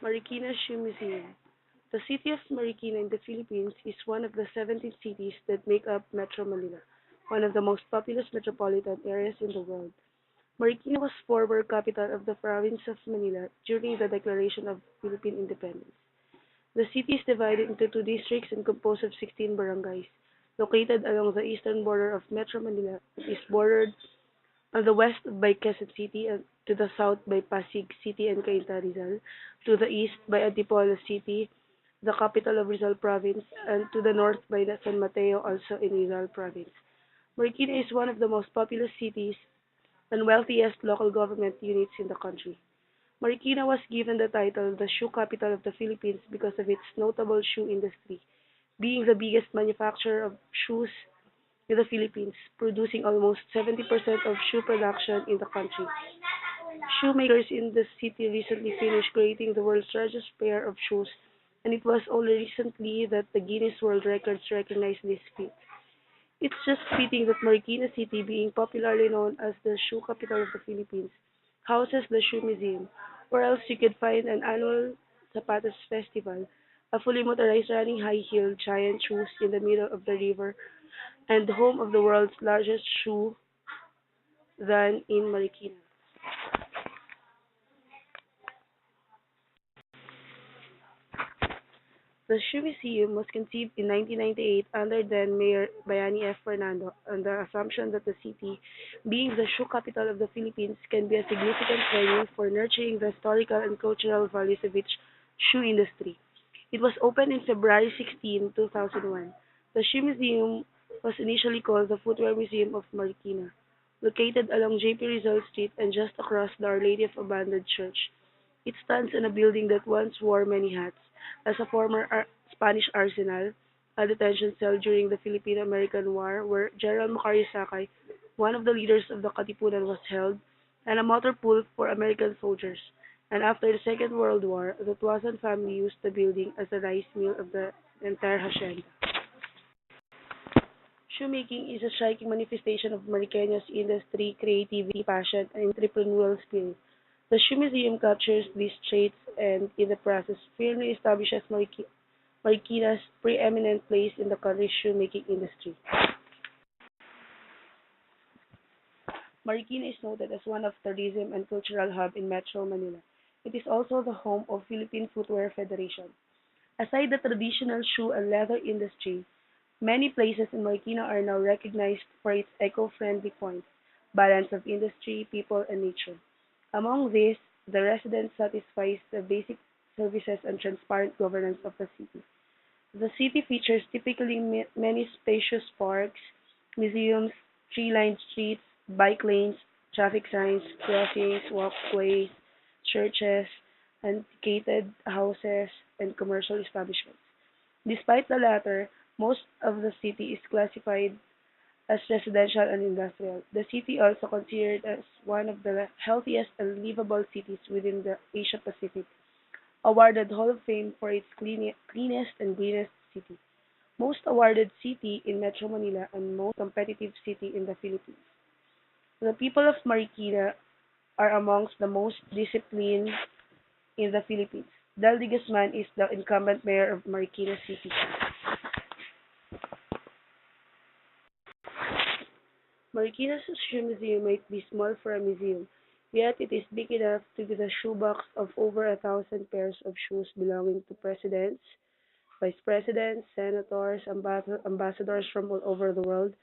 Marikina Shoe Museum. The city of Marikina in the Philippines is one of the 17 cities that make up Metro Manila, one of the most populous metropolitan areas in the world. Marikina was former capital of the province of Manila during the declaration of Philippine independence. The city is divided into two districts and composed of 16 barangays. Located along the eastern border of Metro Manila, it is bordered on the west by Quezon City and to the south by Pasig City and Cainta Rizal, to the east by Antipolo City, the capital of Rizal Province, and to the north by San Mateo, also in Rizal Province. Marikina is one of the most populous cities and wealthiest local government units in the country. Marikina was given the title the shoe capital of the Philippines because of its notable shoe industry, being the biggest manufacturer of shoes in the Philippines, producing almost 70% of shoe production in the country. Shoemakers in the city recently finished creating the world's largest pair of shoes, and it was only recently that the Guinness World Records recognized this feat. It's just fitting that Marikina City, being popularly known as the shoe capital of the Philippines, houses the Shoe Museum, or else you could find an annual Zapatos Festival, a fully motorized running high-heeled giant shoes in the middle of the river and home of the world's largest shoe than in Marikina. The Shoe Museum was conceived in 1998 under then Mayor Bayani F. Fernando on the assumption that the city, being the shoe capital of the Philippines, can be a significant venue for nurturing the historical and cultural values of its shoe industry. It was opened in February 16, 2001. The Shoe Museum was initially called the Footwear Museum of Marikina, located along J.P. Rizal Street and just across the Our Lady of Abandoned Church. It stands in a building that once wore many hats, as a former Spanish arsenal, a detention cell during the Philippine-American War where General Macario Sakay, one of the leaders of the Katipunan, was held, and a motor pool for American soldiers. And after the Second World War, the Tuasan family used the building as a rice mill of the entire hacienda. Shoemaking is a striking manifestation of Mariqueños' industry, creativity, passion, and entrepreneurial spirit. The Shoe Museum captures these traits and, in the process, firmly establishes Marikina's preeminent place in the country's shoemaking industry. Marikina is noted as one of tourism and cultural hub in Metro Manila. It is also the home of Philippine Footwear Federation. Aside the traditional shoe and leather industry, many places in Marikina are now recognized for its eco-friendly points, balance of industry, people, and nature. Among these, the residence satisfies the basic services and transparent governance of the city. The city features typically many spacious parks, museums, tree-lined streets, bike lanes, traffic signs, crossings, walkways, churches, and gated houses and commercial establishments. Despite the latter, most of the city is classified as residential and industrial. The city also considered as one of the healthiest and livable cities within the Asia Pacific, awarded Hall of Fame for its cleanest and greenest city, most awarded city in Metro Manila, and most competitive city in the Philippines. The people of Marikina are amongst the most disciplined in the Philippines. Del de Guzman is the incumbent mayor of Marikina City. Marikina's shoe museum might be small for a museum, yet it is big enough to be the shoebox of over 1,000 pairs of shoes belonging to presidents, vice presidents, senators, ambassadors from all over the world,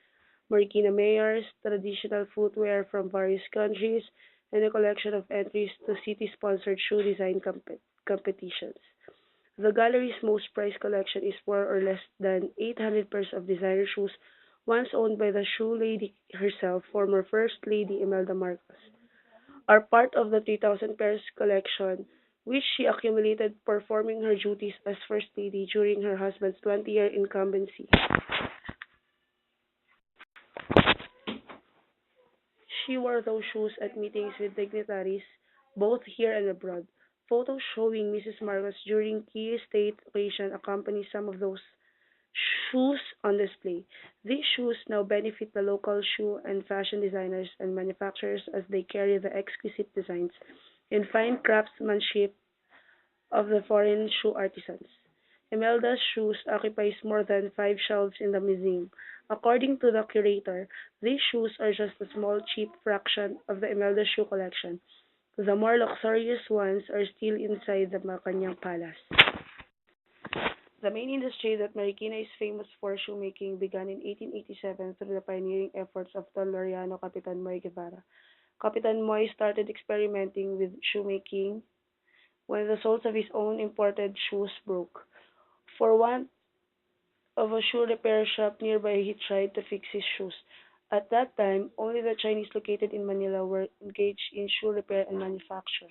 Marikina mayors, traditional footwear from various countries, and a collection of entries to city-sponsored shoe design competitions. The gallery's most prized collection is more or less than 800 pairs of designer shoes once owned by the shoe lady herself, former First Lady Imelda Marcos, are part of the 3,000 pairs collection, which she accumulated performing her duties as First Lady during her husband's 20-year incumbency. She wore those shoes at meetings with dignitaries, both here and abroad. Photos showing Mrs. Marcos during key state occasions accompany some of those shoes on display. These shoes now benefit the local shoe and fashion designers and manufacturers as they carry the exquisite designs and fine craftsmanship of the foreign shoe artisans. Imelda's shoes occupies more than 5 shelves in the museum. According to the curator, these shoes are just a small, cheap fraction of the Imelda shoe collection. The more luxurious ones are still inside the Malacanang Palace. The main industry that Marikina is famous for, shoemaking, began in 1887 through the pioneering efforts of Don Laureano Capitan Moy Guevara. Capitan Moy started experimenting with shoemaking when the soles of his own imported shoes broke. For want of a shoe repair shop nearby, he tried to fix his shoes. At that time, only the Chinese located in Manila were engaged in shoe repair and manufacture.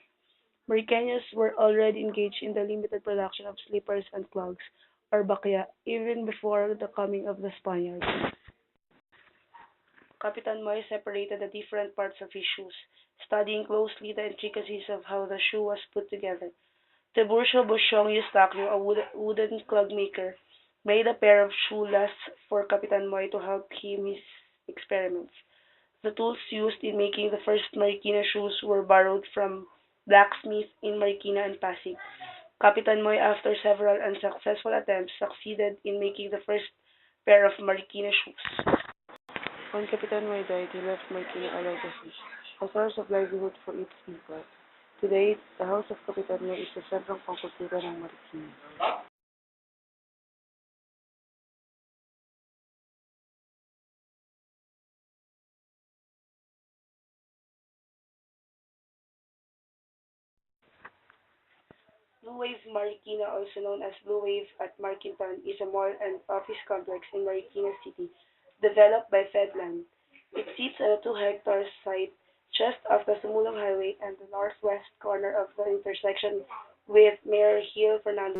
Maricanos were already engaged in the limited production of slippers and clogs, or bakya, even before the coming of the Spaniards. Capitan Moy separated the different parts of his shoes, studying closely the intricacies of how the shoe was put together. Tiburcio Bushong Eustaquio, a wooden clog maker, made a pair of shoe lasts for Capitan Moy to help him his experiments. The tools used in making the first Marikina shoes were borrowed from blacksmiths in Marikina and Pasig. Capitan Moy, after several unsuccessful attempts, succeeded in making the first pair of Marikina shoes. When Capitan Moy died, he left Marikina a legacy, a source of livelihood for its people. Today, the House of Capitan Moy is the sentrong pangkultura ng Marikina. Blue Wave Marikina, also known as Blue Wave at Markinton, is a mall and office complex in Marikina City, developed by Fedland. It sits on a 2 hectare site just off the Sumulong Highway and the northwest corner of the intersection with Mayor Gil Fernandez